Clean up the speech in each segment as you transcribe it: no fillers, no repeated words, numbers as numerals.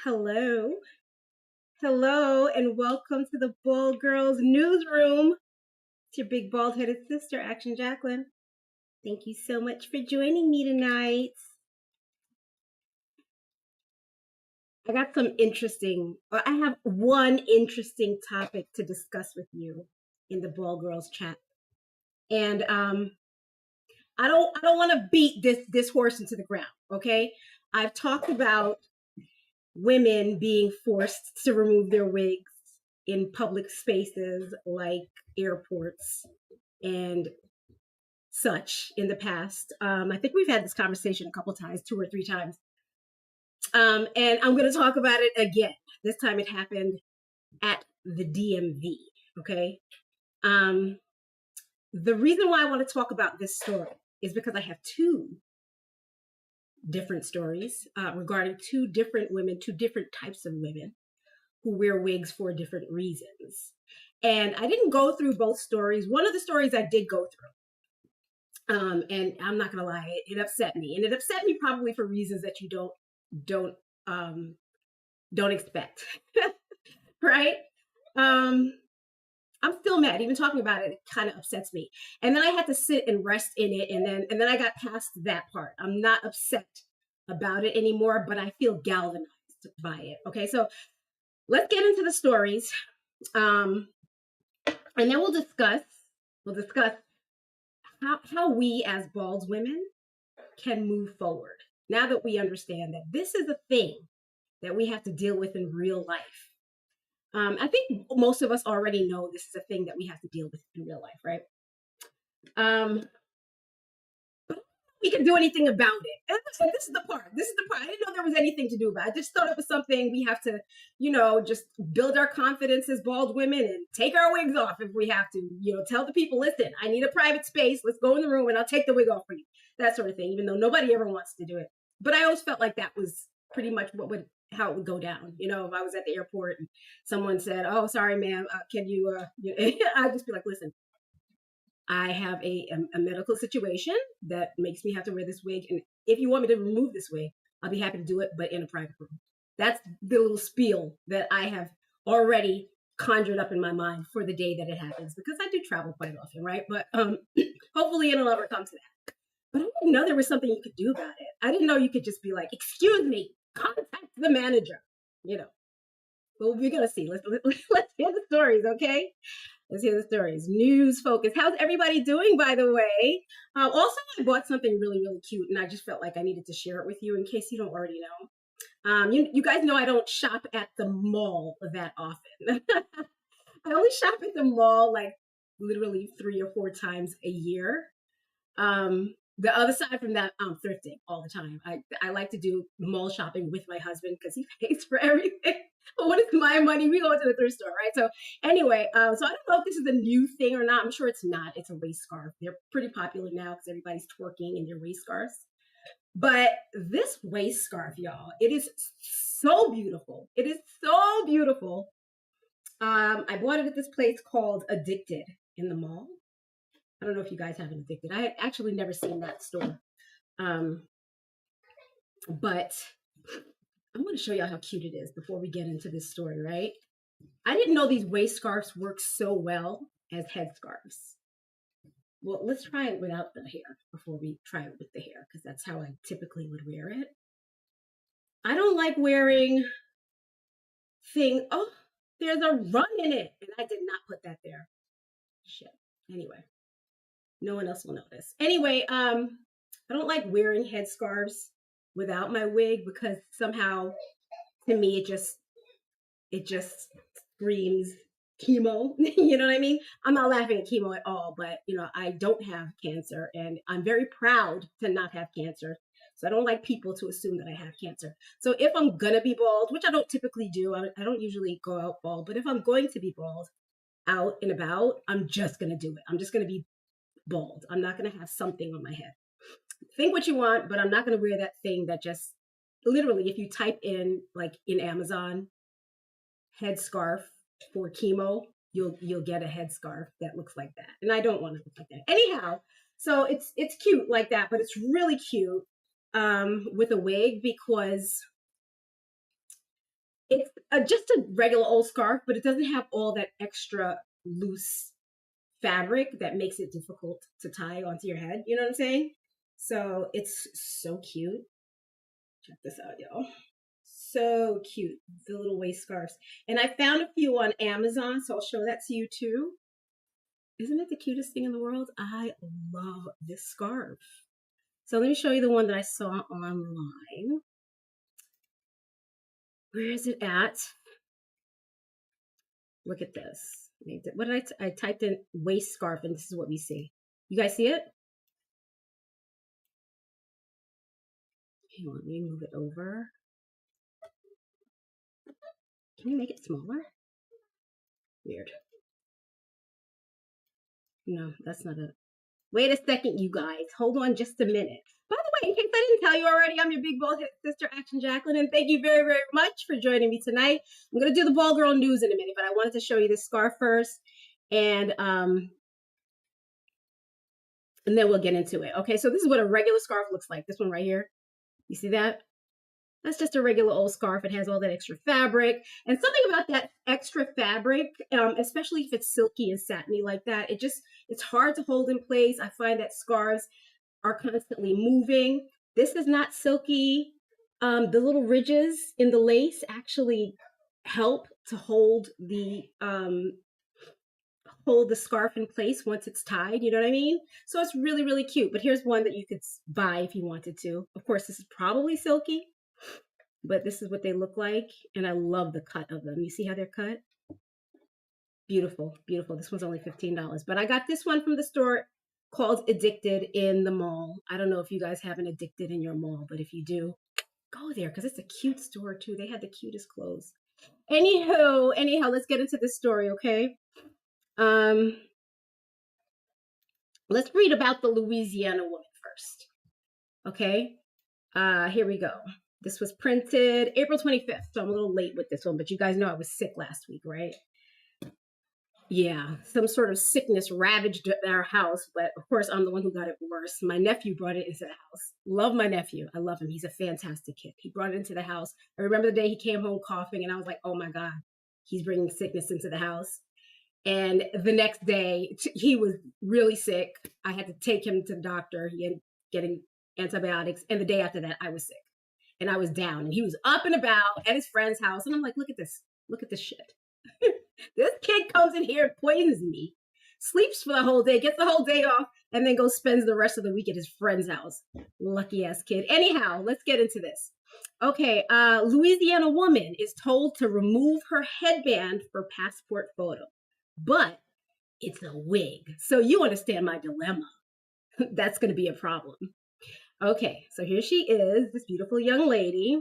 Hello. Hello, and welcome to the Bald Girls Newsroom. It's your big bald headed sister, Action Jacqueline. Thank you so much for joining me tonight. I have one interesting topic to discuss with you in the Bald Girls chat. And I don't want to beat this horse into the ground, okay? I've talked about women being forced to remove their wigs in public spaces like airports and such in the past. I think we've had this conversation a couple times, 2 or 3 times. And I'm going to talk about it again. This time it happened at the DMV. Okay. The reason why I want to talk about this story is because I have two different stories regarding two different women, two different types of women who wear wigs for different reasons. And I didn't go through both stories. One of the stories I did go through. And I'm not gonna lie, it upset me. And it upset me probably for reasons that you don't expect. Right? I'm still mad. Even talking about it kind of upsets me. And then I had to sit and rest in it. And then I got past that part. I'm not upset about it anymore, but I feel galvanized by it. Okay, so let's get into the stories. And then we'll discuss how we as bald women can move forward now that we understand that this is a thing that we have to deal with in real life. I think most of us already know this is a thing that we have to deal with in real life, right? But we can do anything about it. And this is the part. I didn't know there was anything to do about it. I just thought it was something we have to, just build our confidence as bald women and take our wigs off if we have to. Tell the people, listen, I need a private space. Let's go in the room and I'll take the wig off for you. That sort of thing, even though nobody ever wants to do it. But I always felt like that was pretty much how it would go down. If I was at the airport and someone said, "Oh, sorry, ma'am, can you?" I'd just be like, "Listen, I have a medical situation that makes me have to wear this wig, and if you want me to remove this wig, I'll be happy to do it, but in a private room." That's the little spiel that I have already conjured up in my mind for the day that it happens, because I do travel quite often, right? But hopefully it'll never come to that. But I didn't know there was something you could do about it. I didn't know you could just be like, "Excuse me, contact the manager." But we're gonna see. Let's hear the stories, okay? Let's hear the stories. News focus. How's everybody doing, by the way? Also, I bought something really, really cute, and I just felt like I needed to share it with you in case you don't already know. You guys know I don't shop at the mall that often. I only shop at the mall like literally 3 or 4 times a year. The other side from that, I'm thrifting all the time. I like to do mall shopping with my husband because he pays for everything. But when it's my money, we go to the thrift store, right? So anyway, so I don't know if this is a new thing or not. I'm sure it's not. It's a waist scarf. They're pretty popular now because everybody's twerking in their waist scarves. But this waist scarf, y'all, it is so beautiful. It is so beautiful. I bought it at this place called Addicted in the mall. I don't know if you guys have an Addicted. I had actually never seen that store. But I'm going to show y'all how cute it is before we get into this story, right? I didn't know these waist scarves work so well as head scarves. Well, let's try it without the hair before we try it with the hair, because that's how I typically would wear it. I don't like wearing things. Oh, there's a run in it. And I did not put that there. Shit. Anyway. No one else will notice. Anyway, I don't like wearing headscarves without my wig because somehow, to me, it just screams chemo. You know what I mean? I'm not laughing at chemo at all, but I don't have cancer, and I'm very proud to not have cancer. So I don't like people to assume that I have cancer. So if I'm gonna be bald, which I don't typically do, I don't usually go out bald, but if I'm going to be bald out and about, I'm just gonna do it. I'm just gonna be bald. I'm not going to have something on my head. Think what you want, but I'm not going to wear that thing that just literally, if you type in like in Amazon headscarf for chemo, you'll get a headscarf that looks like that. And I don't want to look like that. Anyhow, so it's cute like that, but it's really cute with a wig because just a regular old scarf, but it doesn't have all that extra loose fabric that makes it difficult to tie onto your head. You know what I'm saying? So it's so cute. Check this out, y'all. So cute, the little waist scarves. And I found a few on Amazon, so I'll show that to you too. Isn't it the cutest thing in the world? I love this scarf. So let me show you the one that I saw online. Where is it at? Look at this. What did I typed in waist scarf, and this is what we see. You guys see it? Hang on, let me move it over. Can you make it smaller? Weird. No, that's not it. Wait a second, you guys. Hold on just a minute. By the way, in case I didn't tell you already, I'm your big bald sister, Action Jacqueline, and thank you very, very much for joining me tonight. I'm going to do the bald girl news in a minute, but I wanted to show you this scarf first, and then we'll get into it. Okay, so this is what a regular scarf looks like. This one right here. You see that? That's just a regular old scarf. It has all that extra fabric. And something about that extra fabric, especially if it's silky and satiny like that, it's hard to hold in place. I find that scarves are constantly moving. This is not silky. The little ridges in the lace actually help to hold the scarf in place once it's tied, you know what I mean? So it's really, really cute. But here's one that you could buy if you wanted to. Of course, this is probably silky, but this is what they look like. And I love the cut of them. You see how they're cut? Beautiful, beautiful. This one's only $15. But I got this one from the store called Addicted in the mall. I don't know if you guys have an Addicted in your mall, but if you do, go there because it's a cute store too. They had the cutest clothes. Anyhow, let's get into this story, okay? Let's read about the Louisiana woman first. Okay, here we go. This was printed April 25th, so I'm a little late with this one, but you guys know I was sick last week, right? Yeah, some sort of sickness ravaged our house, but of course I'm the one who got it worse. My nephew brought it into the house. Love my nephew. I love him. He's a fantastic kid. He brought it into the house. I remember the day he came home coughing, and I was like, oh my God, he's bringing sickness into the house. And the next day, he was really sick. I had to take him to the doctor. He ended up getting antibiotics. And the day after that, I was sick. And I was down. And he was up and about at his friend's house. And I'm like, look at this. Look at this shit. This kid comes in here, poisons me, sleeps for the whole day, gets the whole day off, and then goes spends the rest of the week at his friend's house. Lucky ass kid. Anyhow, let's get into this. Okay, Louisiana woman is told to remove her headband for passport photo. But it's a wig. So you understand my dilemma. That's going to be a problem. Okay, so here she is, this beautiful young lady.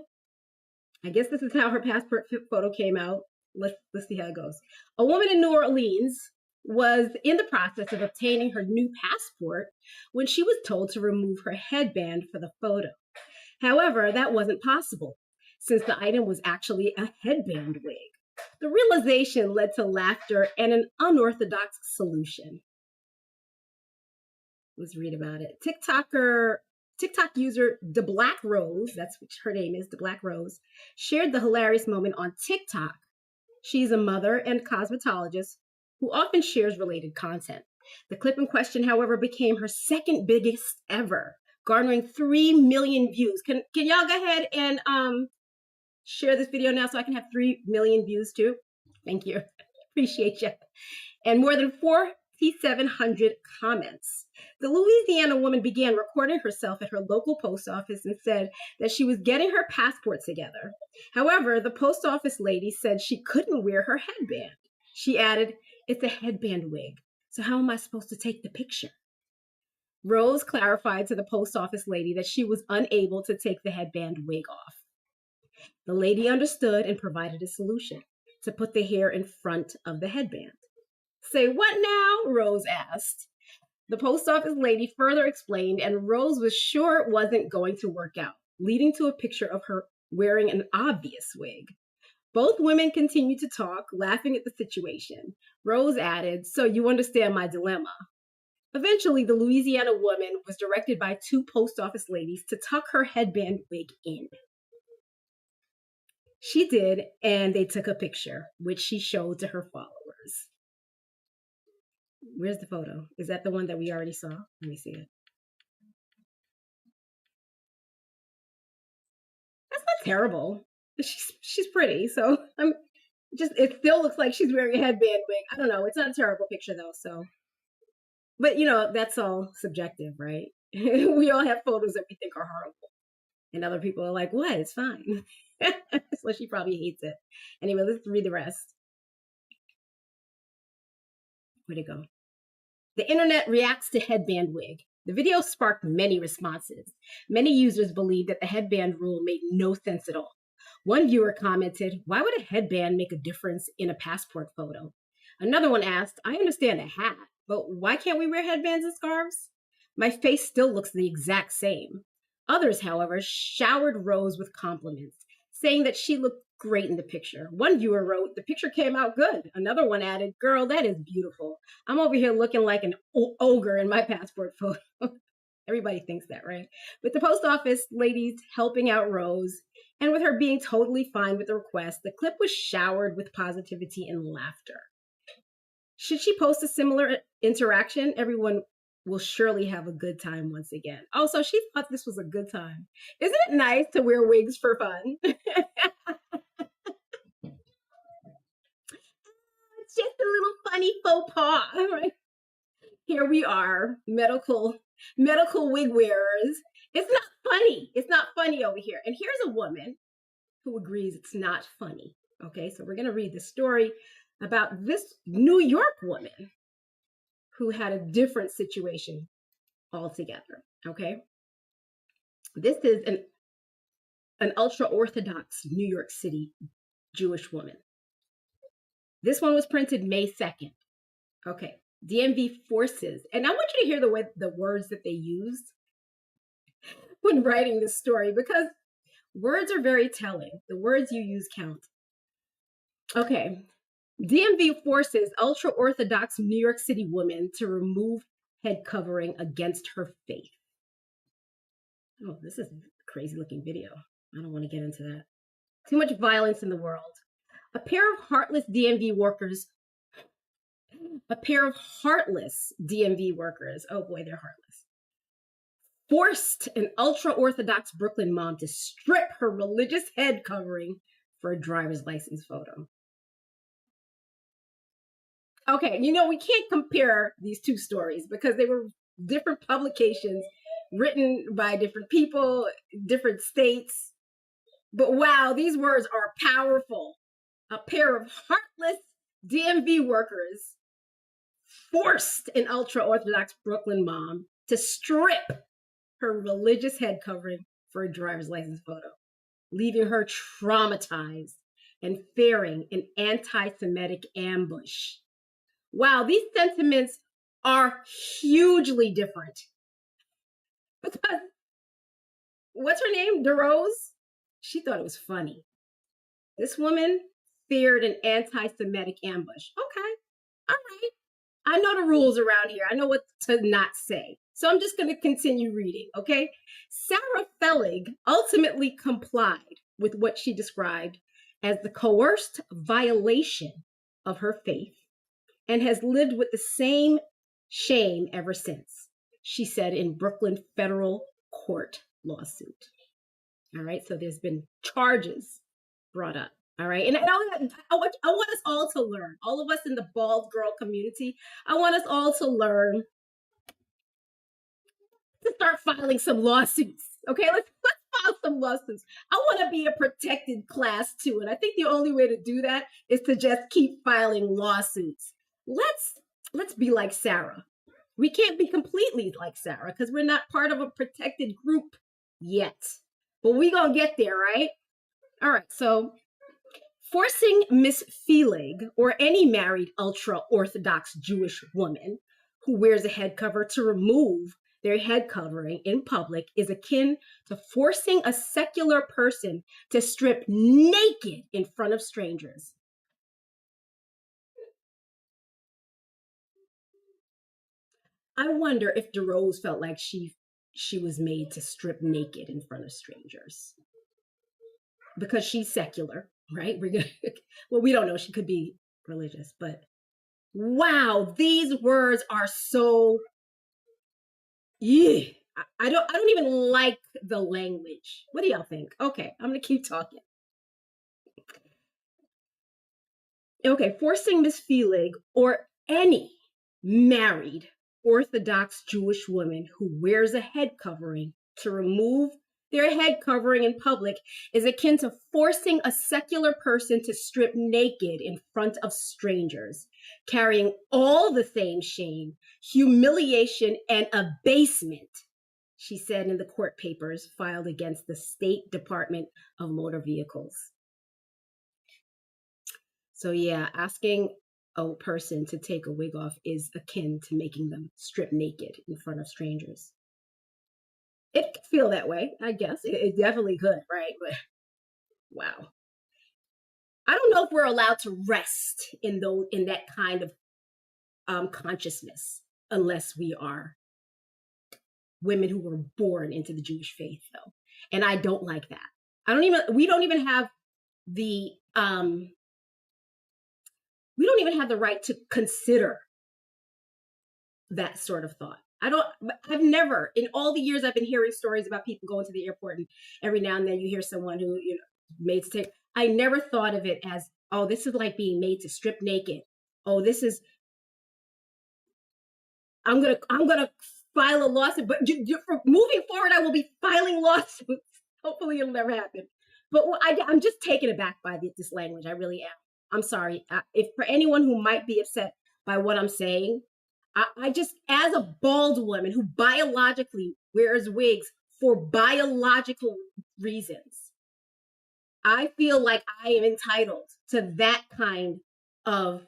I guess this is how her passport photo came out. Let's see how it goes. A woman in New Orleans was in the process of obtaining her new passport when she was told to remove her headband for the photo. However, that wasn't possible since the item was actually a headband wig. The realization led to laughter and an unorthodox solution. Let's read about it. TikTok user The Black Rose, that's what her name is, The Black Rose, shared the hilarious moment on TikTok. She's a mother and cosmetologist who often shares related content. The clip in question, however, became her second biggest ever, garnering 3 million views. Can y'all go ahead and share this video now so I can have 3 million views too? Thank you. Appreciate you. And more than 4,700 comments. The Louisiana woman began recording herself at her local post office and said that she was getting her passport together. However, the post office lady said she couldn't wear her headband. She added, "It's a headband wig, so how am I supposed to take the picture?" Rose clarified to the post office lady that she was unable to take the headband wig off. The lady understood and provided a solution: to put the hair in front of the headband. "Say what now?" Rose asked. The post office lady further explained, and Rose was sure it wasn't going to work out, leading to a picture of her wearing an obvious wig. Both women continued to talk, laughing at the situation. Rose added, "So you understand my dilemma." Eventually, the Louisiana woman was directed by 2 post office ladies to tuck her headband wig in. She did, and they took a picture, which she showed to her followers. Where's the photo? Is that the one that we already saw? Let me see it. That's not terrible. She's pretty, so I'm just. It still looks like she's wearing a headband wig. I don't know. It's not a terrible picture though. So, but that's all subjective, right? We all have photos that we think are horrible, and other people are like, "What? It's fine." So she probably hates it. Anyway, let's read the rest. Where'd it go? The internet reacts to headband wig. The video sparked many responses. Many users believed that the headband rule made no sense at all. One viewer commented, "Why would a headband make a difference in a passport photo?" Another one asked, "I understand a hat, but why can't we wear headbands and scarves? My face still looks the exact same." Others, however, showered Rose with compliments, saying that she looked great in the picture. One viewer wrote, "The picture came out good." Another one added, "Girl, that is beautiful. I'm over here looking like an ogre in my passport photo." Everybody thinks that, right? With the post office ladies helping out Rose, and with her being totally fine with the request, the clip was showered with positivity and laughter. Should she post a similar interaction, everyone will surely have a good time once again. Also, she thought this was a good time. Isn't it nice to wear wigs for fun? It's just a little funny faux pas, right? Here we are, medical wig wearers. It's not funny. It's not funny over here. And here's a woman who agrees it's not funny. Okay, so we're going to read the story about this New York woman who had a different situation altogether. Okay, this is an ultra-Orthodox New York City Jewish woman. This one was printed May 2nd. Okay, DMV forces, and I want you to hear the words that they used when writing this story, because words are very telling. The words you use count. Okay, DMV forces ultra-Orthodox New York City woman to remove head covering against her faith. Oh, this is a crazy looking video. I don't want to get into that. Too much violence in the world. A pair of heartless DMV workers, oh boy, they're heartless, forced an ultra-Orthodox Brooklyn mom to strip her religious head covering for a driver's license photo. Okay, we can't compare these two stories because they were different publications written by different people, different states. But wow, these words are powerful. A pair of heartless DMV workers forced an ultra-Orthodox Brooklyn mom to strip her religious head covering for a driver's license photo, leaving her traumatized and fearing an anti-Semitic ambush. Wow, these sentiments are hugely different. Because, what's her name? DeRose? She thought it was funny. This woman feared an anti-Semitic ambush. Okay, all right. I know the rules around here. I know what to not say. So I'm just going to continue reading, okay? Sarah Fellig ultimately complied with what she described as the coerced violation of her faith and has lived with the same shame ever since, she said in Brooklyn federal court lawsuit. All right, so there's been charges brought up. All right, and I want us all to learn, all of us in the bald girl community, I want us all to learn to start filing some lawsuits. Okay, let's file some lawsuits. I want to be a protected class too, and I think the only way to do that is to just keep filing lawsuits. Let's be like Sarah. We can't be completely like Sarah because we're not part of a protected group yet, but we're gonna get there, right? All right, so forcing Miss Feelig, or any married ultra-Orthodox Jewish woman who wears a head cover, to remove their head covering in public is akin to forcing a secular person to strip naked in front of strangers. I wonder if DeRose felt like she was made to strip naked in front of strangers. because she's secular, right? We're gonna, well, we don't know. She could be religious, but wow, these words are so, yeah. I don't even like the language. What do y'all think? Okay, I'm gonna keep talking. Okay, forcing Miss Feelig or any married Orthodox Jewish woman who wears a head covering to remove their head covering in public is akin to forcing a secular person to strip naked in front of strangers, carrying all the same shame, humiliation, and abasement, she said in the court papers filed against the State Department of Motor Vehicles. So yeah, asking a person to take a wig off is akin to making them strip naked in front of strangers. It could feel that way, I guess. It definitely could, right? But wow. I don't know if we're allowed to rest in that kind of consciousness unless we are women who were born into the Jewish faith, though. And I don't like that. We don't even have the right to consider that sort of thought. I've never, in all the years I've been hearing stories about people going to the airport and every now and then you hear someone who, made to take, I never thought of it as, oh, this is like being made to strip naked. Oh, this is, I'm going to file a lawsuit, but for moving forward, I will be filing lawsuits. Hopefully it'll never happen. But I'm just taken aback by this language. I really am. I'm sorry. If for anyone who might be upset by what I'm saying, I just, as a bald woman who biologically wears wigs for biological reasons, I feel like I am entitled to that kind of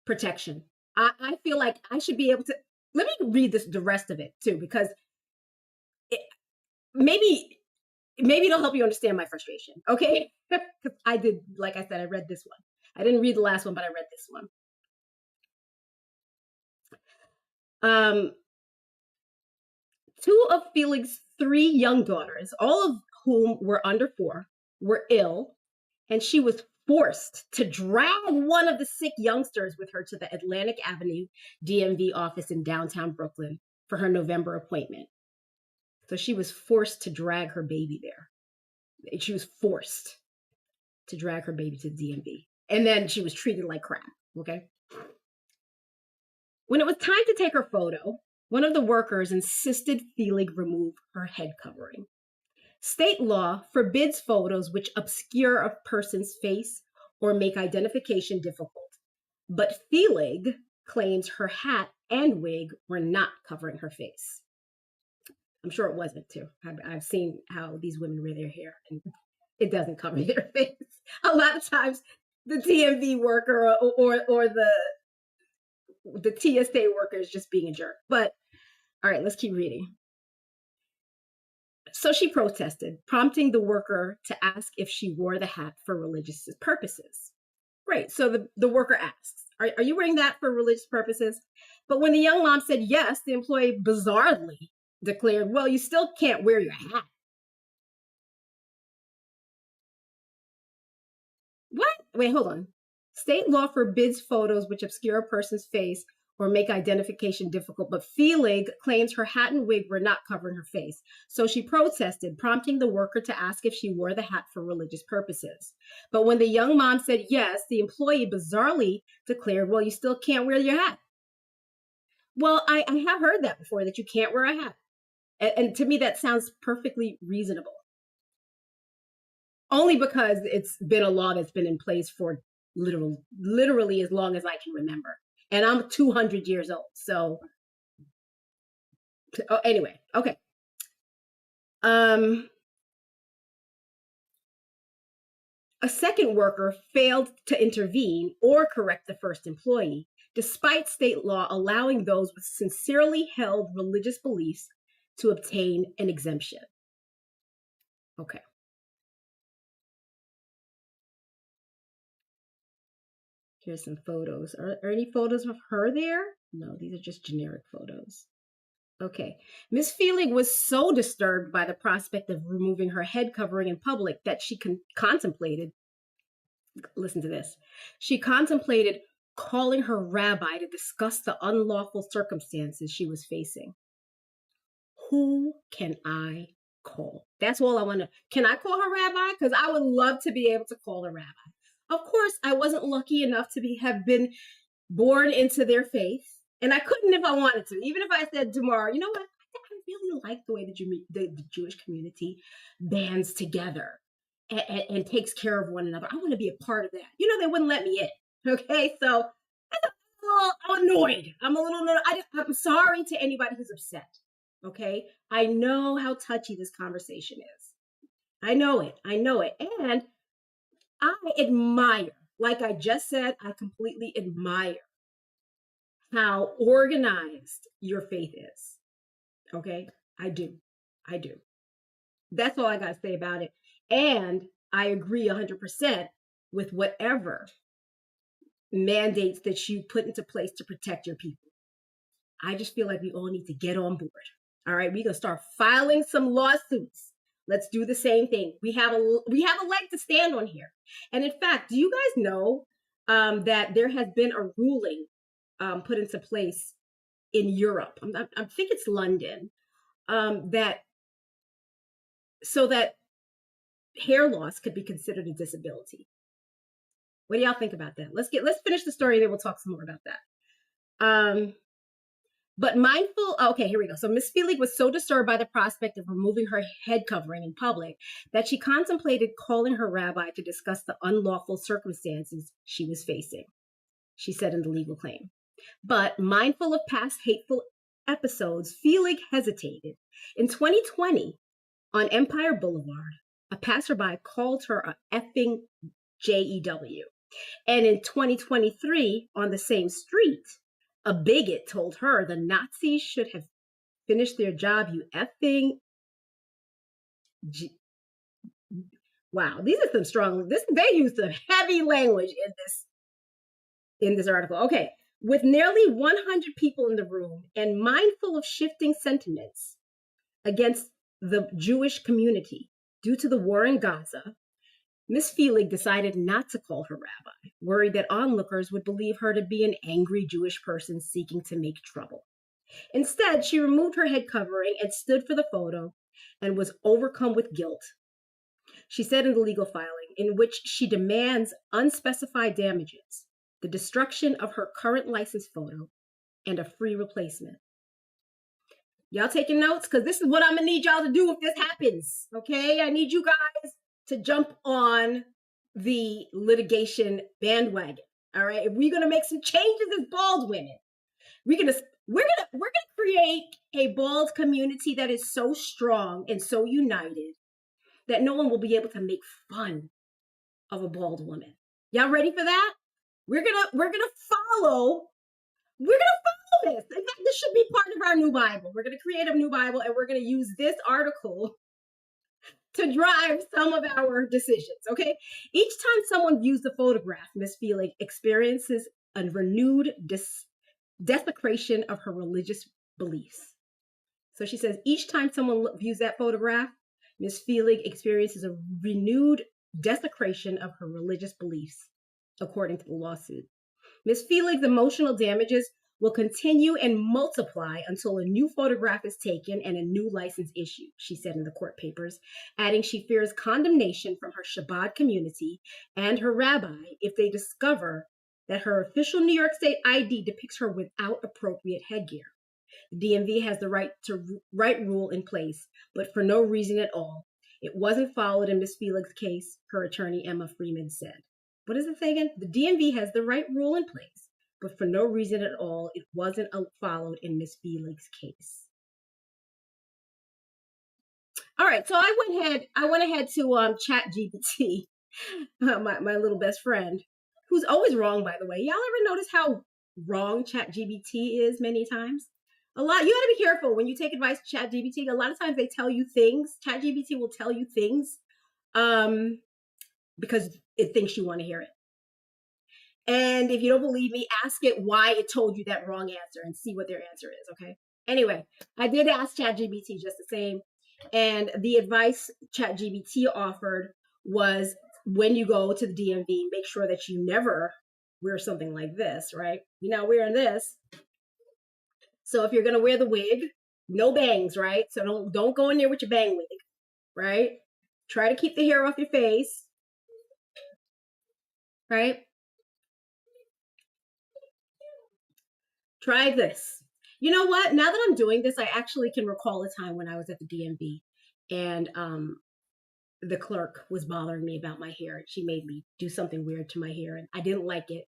protection. I feel like I should be able to, let me read the rest of it too, because it, maybe it'll help you understand my frustration, okay? Because I did, like I said, I read this one. I didn't read the last one, but I read this one. Two of Felix's three young daughters, all of whom were under 4, were ill, and she was forced to drag one of the sick youngsters with her to the Atlantic Avenue DMV office in downtown Brooklyn for her November appointment. So she was forced to drag her baby there. She was forced to drag her baby to the DMV. And then she was treated like crap, okay? When it was time to take her photo, one of the workers insisted Feelig remove her head covering. State law forbids photos which obscure a person's face or make identification difficult, but Feelig claims her hat and wig were not covering her face. I'm sure it wasn't too. I've seen how these women wear their hair and it doesn't cover their face. A lot of times the DMV worker or the TSA worker is just being a jerk. But all right, let's keep reading. So she protested, prompting the worker to ask if she wore the hat for religious purposes. Great. So the worker asks, are you wearing that for religious purposes? But when the young mom said yes, the employee bizarrely declared, well, you still can't wear your hat. What? Wait, hold on. State law forbids photos which obscure a person's face or make identification difficult, but Feelig claims her hat and wig were not covering her face. So she protested, prompting the worker to ask if she wore the hat for religious purposes. But when the young mom said yes, the employee bizarrely declared, well, you still can't wear your hat. Well, I have heard that before, that you can't wear a hat. And to me, that sounds perfectly reasonable. Only because it's been a law that's been in place for literally as long as I can remember. And I'm 200 years old. So anyway, okay. A second worker failed to intervene or correct the first employee, despite state law allowing those with sincerely held religious beliefs to obtain an exemption. Okay. Here's some photos. Are any photos of her there? No, these are just generic photos. Okay. Miss Feelig was so disturbed by the prospect of removing her head covering in public that she contemplated, listen to this, she contemplated calling her rabbi to discuss the unlawful circumstances she was facing. Who can I call? That's all I want to. Can I call her rabbi? Because I would love to be able to call her rabbi. Of course, I wasn't lucky enough to have been born into their faith, and I couldn't if I wanted to. Even if I said tomorrow, you know what? I really like the way the Jewish community bands together and takes care of one another. I want to be a part of that. You know, they wouldn't let me in. Okay, so I'm annoyed. I'm a little annoyed. I'm sorry to anybody who's upset. Okay, I know how touchy this conversation is. I know it. I know it. And I admire, like I just said, I completely admire how organized your faith is. Okay, I do. I do. That's all I got to say about it. And I agree 100% with whatever mandates that you put into place to protect your people. I just feel like we all need to get on board. All right, we're gonna start filing some lawsuits. Let's do the same thing. We have a leg to stand on here. And in fact, do you guys know that there has been a ruling put into place in Europe? I think it's London, that so that hair loss could be considered a disability. What do y'all think about that? Let's finish the story and then we'll talk some more about that. But mindful, okay, here we go. So Miss Feelig was so disturbed by the prospect of removing her head covering in public that she contemplated calling her rabbi to discuss the unlawful circumstances she was facing, she said in the legal claim. But mindful of past hateful episodes, Feelig hesitated. In 2020, on Empire Boulevard, a passerby called her a effing JEW. And in 2023, on the same street, a bigot told her the Nazis should have finished their job, you effing. Wow, these are some strong. They use some heavy language in this article. Okay, with nearly 100 people in the room and mindful of shifting sentiments against the Jewish community due to the war in Gaza, Miss Feelig decided not to call her rabbi, worried that onlookers would believe her to be an angry Jewish person seeking to make trouble. Instead, she removed her head covering and stood for the photo and was overcome with guilt. She said in the legal filing, in which she demands unspecified damages, the destruction of her current license photo, and a free replacement. Y'all taking notes? Because this is what I'm going to need y'all to do if this happens, okay? I need you guys to jump on the litigation bandwagon. All right, if we're gonna make some changes as bald women, we're gonna create a bald community that is so strong and so united that no one will be able to make fun of a bald woman. Y'all ready for that? We're gonna follow this. In fact, this should be part of our new Bible. We're gonna create a new Bible and we're gonna use this article to drive some of our decisions, okay? Each time someone views the photograph, Miss Feelig experiences a renewed desecration of her religious beliefs. So she says, each time someone views that photograph, Miss Feelig experiences a renewed desecration of her religious beliefs, according to the lawsuit. Miss Feelig's emotional damages will continue and multiply until a new photograph is taken and a new license issued, she said in the court papers, adding she fears condemnation from her Shabbat community and her rabbi if they discover that her official New York State ID depicts her without appropriate headgear. The DMV has the right rule in place, but for no reason at all. It wasn't followed in Miss Feelig's case, her attorney Emma Freeman said. What does it say again? The DMV has the right rule in place, but for no reason at all, it wasn't followed in Miss Feelig's case. All right, so I went ahead to ChatGPT, my little best friend, who's always wrong, by the way. Y'all ever notice how wrong ChatGPT is many times? You got to be careful when you take advice from ChatGPT. A lot of times they tell you things. ChatGPT will tell you things because it thinks you want to hear it. And if you don't believe me, ask it why it told you that wrong answer and see what their answer is, okay? Anyway, I did ask ChatGPT just the same, and the advice ChatGPT offered was when you go to the DMV, make sure that you never wear something like this, right? You're not wearing this. So if you're gonna wear the wig, no bangs, right? So don't go in there with your bang wig, right? Try to keep the hair off your face, right? Try this. You know what? Now that I'm doing this, I actually can recall a time when I was at the DMV and the clerk was bothering me about my hair. She made me do something weird to my hair and I didn't like it.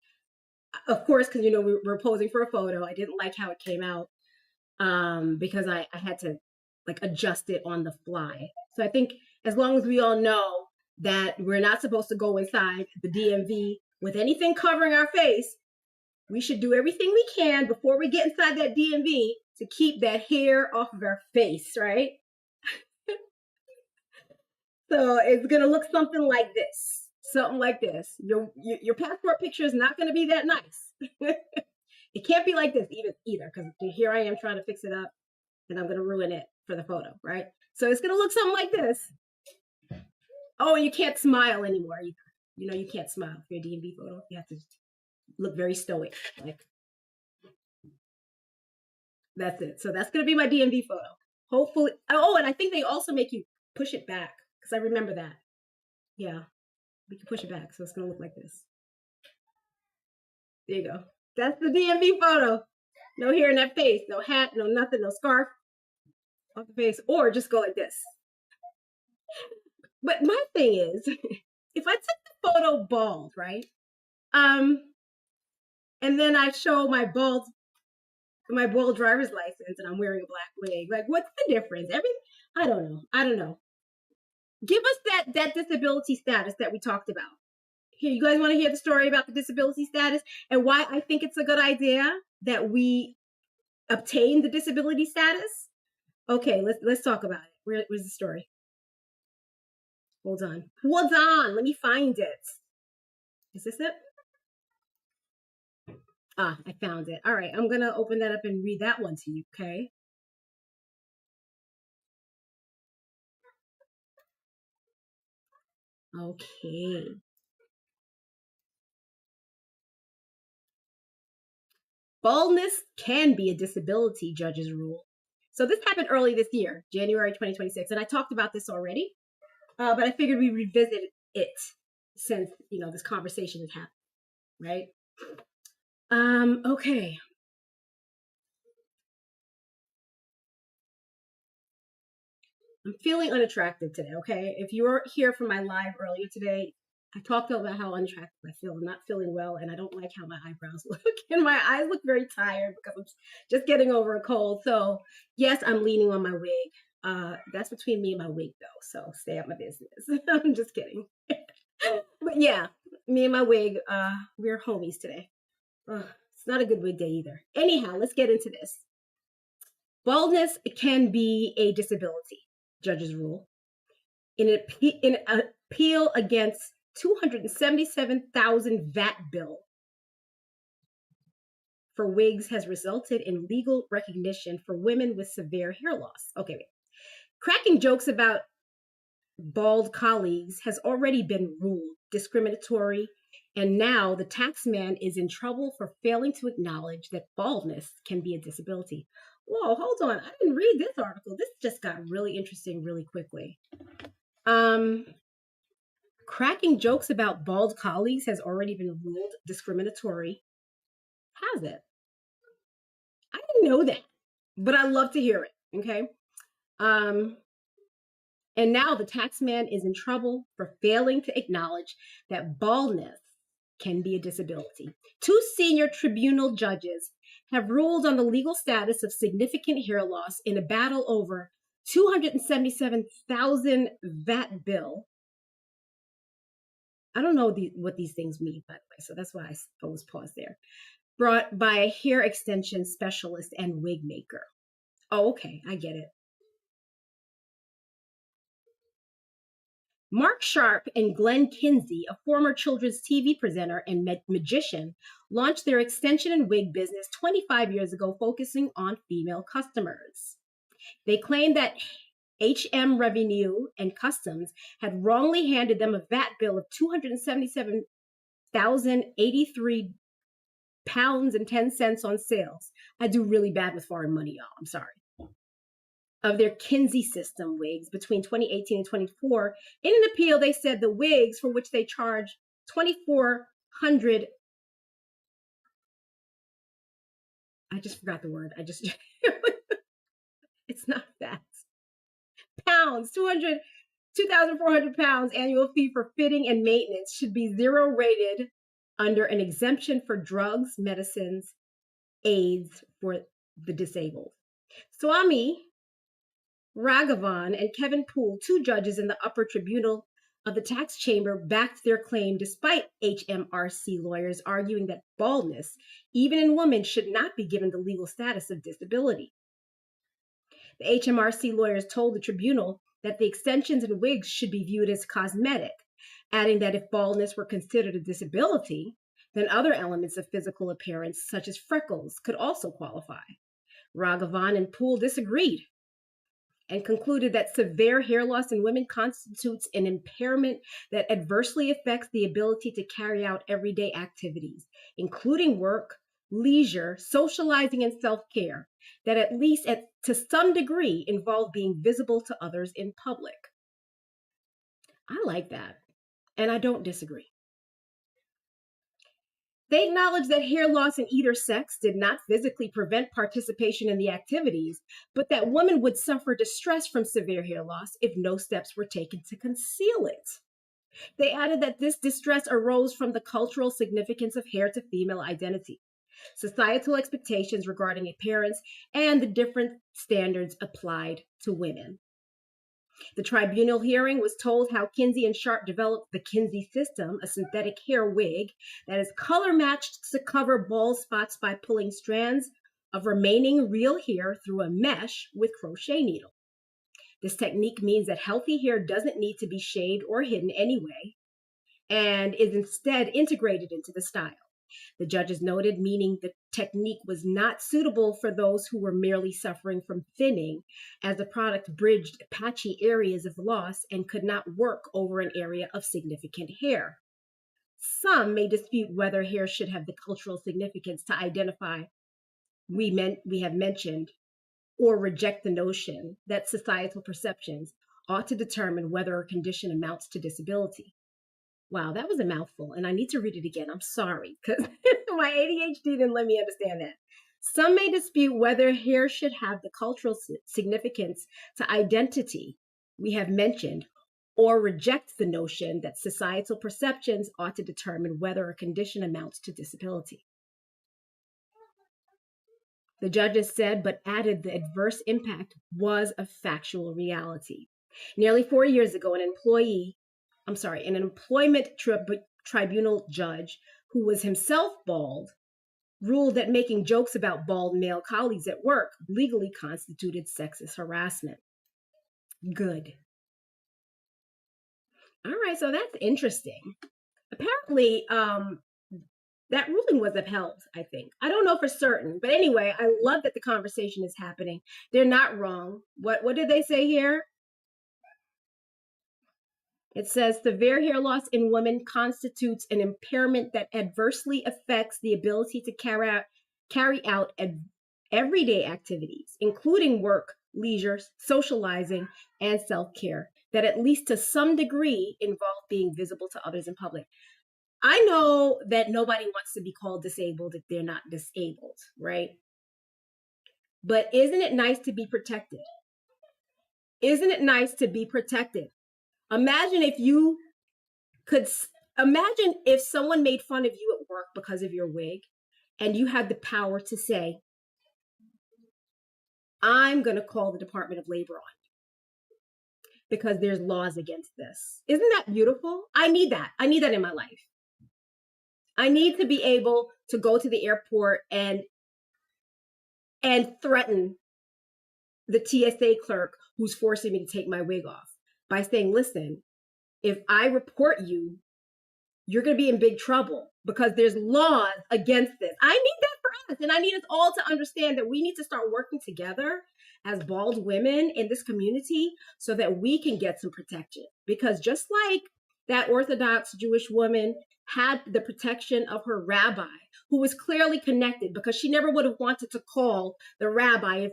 Of course, because we were posing for a photo. I didn't like how it came out because I had to like adjust it on the fly. So I think as long as we all know that we're not supposed to go inside the DMV with anything covering our face, we should do everything we can before we get inside that DMV to keep that hair off of our face, right? So it's gonna look something like this. Something like this. Your passport picture is not gonna be that nice. It can't be like this either, because here I am trying to fix it up and I'm gonna ruin it for the photo, right? So it's gonna look something like this. Oh, and you can't smile anymore either. You can't smile for your DMV photo. You have to look very stoic. Like that's it. So that's gonna be my DMV photo. Hopefully. Oh, and I think they also make you push it back because I remember that. Yeah, we can push it back, so it's gonna look like this. There you go. That's the DMV photo. No hair in that face, no hat, no nothing, no scarf off the face, or just go like this. But my thing is, if I took the photo bald, right? And then I show my bald driver's license and I'm wearing a black wig. Like, what's the difference? I don't know. Give us that disability status that we talked about. Here, you guys want to hear the story about the disability status and why I think it's a good idea that we obtain the disability status? Okay, let's talk about it. Where's the story? Hold on. Let me find it. Is this it? Ah, I found it. All right, I'm gonna open that up and read that one to you, okay? Okay. Baldness can be a disability, judges rule. So this happened early this year, January 2026, and I talked about this already, but I figured we revisit it since this conversation has happened, right? Okay. I'm feeling unattractive today, okay? If you were here for my live earlier today, I talked about how unattractive I feel. I'm not feeling well, and I don't like how my eyebrows look. And my eyes look very tired because I'm just getting over a cold. So, yes, I'm leaning on my wig. That's between me and my wig, though. So, stay out my business. I'm just kidding. But yeah, me and my wig, we're homies today. It's not a good wig day either. Anyhow, let's get into this. Baldness can be a disability, judges rule. In an appeal against 277,000 VAT bill for wigs has resulted in legal recognition for women with severe hair loss. Okay, wait. Cracking jokes about bald colleagues has already been ruled discriminatory, and now the tax man is in trouble for failing to acknowledge that baldness can be a disability. Whoa, hold on. I didn't read this article. This just got really interesting really quickly. Cracking jokes about bald colleagues has already been ruled discriminatory. Has it? I didn't know that, but I love to hear it. Okay. And now the tax man is in trouble for failing to acknowledge that baldness can be a disability. Two senior tribunal judges have ruled on the legal status of significant hair loss in a battle over 277,000 VAT bill. I don't know what these things mean, by the way, so that's why I was paused there. Brought by a hair extension specialist and wig maker. Oh, okay, I get it. Mark Sharp and Glenn Kinsey, a former children's TV presenter and magician, launched their extension and wig business 25 years ago, focusing on female customers. They claimed that HM Revenue and Customs had wrongly handed them a VAT bill of $277,083 and 10 cents on sales. I do really bad with foreign money, y'all. I'm sorry. Of their Kinsey system wigs between 2018 and 24. In an appeal, they said the wigs for which they charged $2,400. I just forgot the word. It's not that. Pounds, 2,400 pounds annual fee for fitting and maintenance should be zero rated under an exemption for drugs, medicines, aids for the disabled. Swami Raghavan and Kevin Poole, two judges in the upper tribunal of the tax chamber, backed their claim despite HMRC lawyers arguing that baldness, even in women, should not be given the legal status of disability. The HMRC lawyers told the tribunal that the extensions and wigs should be viewed as cosmetic, adding that if baldness were considered a disability, then other elements of physical appearance, such as freckles, could also qualify. Raghavan and Poole disagreed and concluded that severe hair loss in women constitutes an impairment that adversely affects the ability to carry out everyday activities, including work, leisure, socializing, and self-care, that at least to some degree involve being visible to others in public. I like that, and I don't disagree. They acknowledged that hair loss in either sex did not physically prevent participation in the activities, but that women would suffer distress from severe hair loss if no steps were taken to conceal it. They added that this distress arose from the cultural significance of hair to female identity, societal expectations regarding appearance, and the different standards applied to women. The tribunal hearing was told how Kinsey and Sharp developed the Kinsey system, a synthetic hair wig that is color matched to cover bald spots by pulling strands of remaining real hair through a mesh with crochet needle. This technique means that healthy hair doesn't need to be shaved or hidden anyway, and is instead integrated into the style. The judges noted, meaning the technique was not suitable for those who were merely suffering from thinning, as the product bridged patchy areas of loss and could not work over an area of significant hair. Some may dispute whether hair should have the cultural significance to identify we have mentioned, or reject the notion that societal perceptions ought to determine whether a condition amounts to disability. Wow, that was a mouthful, and I need to read it again. I'm sorry, because my ADHD didn't let me understand that. Some may dispute whether hair should have the cultural significance to identity we have mentioned, or reject the notion that societal perceptions ought to determine whether a condition amounts to disability. The judges said, but added the adverse impact was a factual reality. Nearly 4 years ago, an employment tribunal judge who was himself bald ruled that making jokes about bald male colleagues at work legally constituted sexist harassment. Good. All right, so that's interesting. Apparently, that ruling was upheld, I think. I don't know for certain, but anyway, I love that the conversation is happening. They're not wrong. What did they say here? It says severe hair loss in women constitutes an impairment that adversely affects the ability to carry out everyday activities, including work, leisure, socializing, and self-care, that at least to some degree involve being visible to others in public. I know that nobody wants to be called disabled if they're not disabled, right? But isn't it nice to be protected? Isn't it nice to be protected? Imagine if someone made fun of you at work because of your wig, and you had the power to say, I'm going to call the Department of Labor on you because there's laws against this. Isn't that beautiful? I need that. I need that in my life. I need to be able to go to the airport and threaten the TSA clerk who's forcing me to take my wig off by saying, listen, if I report you, you're going to be in big trouble because there's laws against this. I need that for us. And I need us all to understand that we need to start working together as bald women in this community so that we can get some protection. Because just like that Orthodox Jewish woman had the protection of her rabbi, who was clearly connected, because she never would have wanted to call the rabbi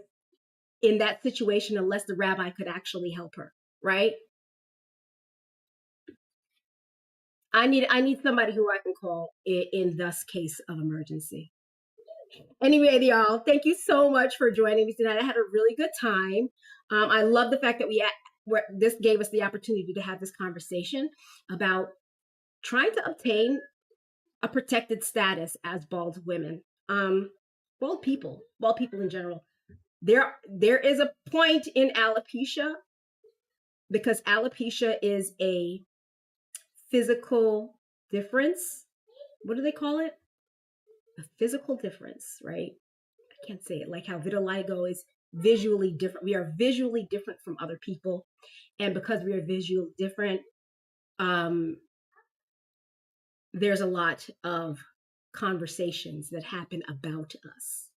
in that situation unless the rabbi could actually help her, right? I need somebody who I can call in this case of emergency. Anyway, y'all, thank you so much for joining me tonight. I had a really good time. I love the fact that this gave us the opportunity to have this conversation about trying to obtain a protected status as bald women, bald people in general. There is a point in alopecia, because alopecia is a physical difference. What do they call it? A physical difference, right? I can't say it. Like how vitiligo is visually different. We are visually different from other people. And because we are visually different, there's a lot of conversations that happen about us,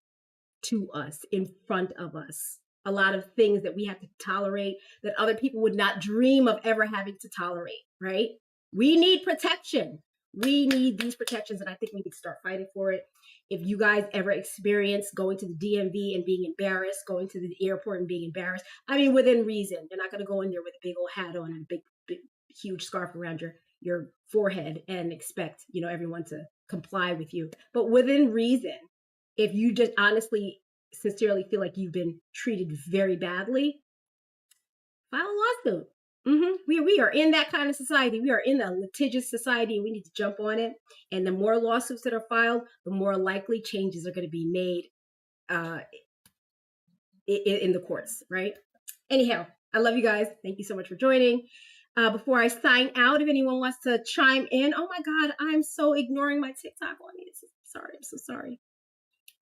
to us, in front of us. A lot of things that we have to tolerate that other people would not dream of ever having to tolerate, right? We need protection. We need these protections, and I think we need to start fighting for it. If you guys ever experience going to the DMV and being embarrassed, going to the airport and being embarrassed, I mean, within reason. You're not going to go in there with a big old hat on and a big, huge scarf around your forehead and expect, everyone to comply with you. But within reason, if you just honestly, sincerely feel like you've been treated very badly, file a lawsuit. We are in that kind of society. We are in a litigious society, and we need to jump on it. And the more lawsuits that are filed, the more likely changes are going to be made in the courts, right? Anyhow, I love you guys. Thank you so much for joining. Before I sign out, if anyone wants to chime in, oh my God, I'm so ignoring my TikTok audience. Sorry, I'm so sorry.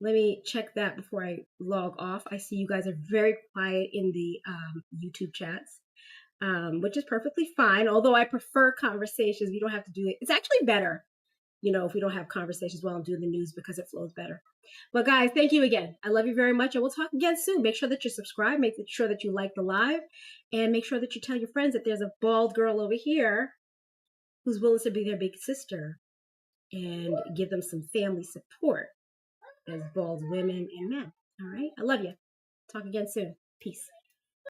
Let me check that before I log off. I see you guys are very quiet in the YouTube chats. Which is perfectly fine. Although I prefer conversations, we don't have to do it. It's actually better, if we don't have conversations while I'm doing the news, because it flows better. But guys, thank you again. I love you very much, and we'll talk again soon. Make sure that you subscribe, make sure that you like the live, and make sure that you tell your friends that there's a bald girl over here who's willing to be their big sister and give them some family support as bald women and men. All right? I love you. Talk again soon. Peace.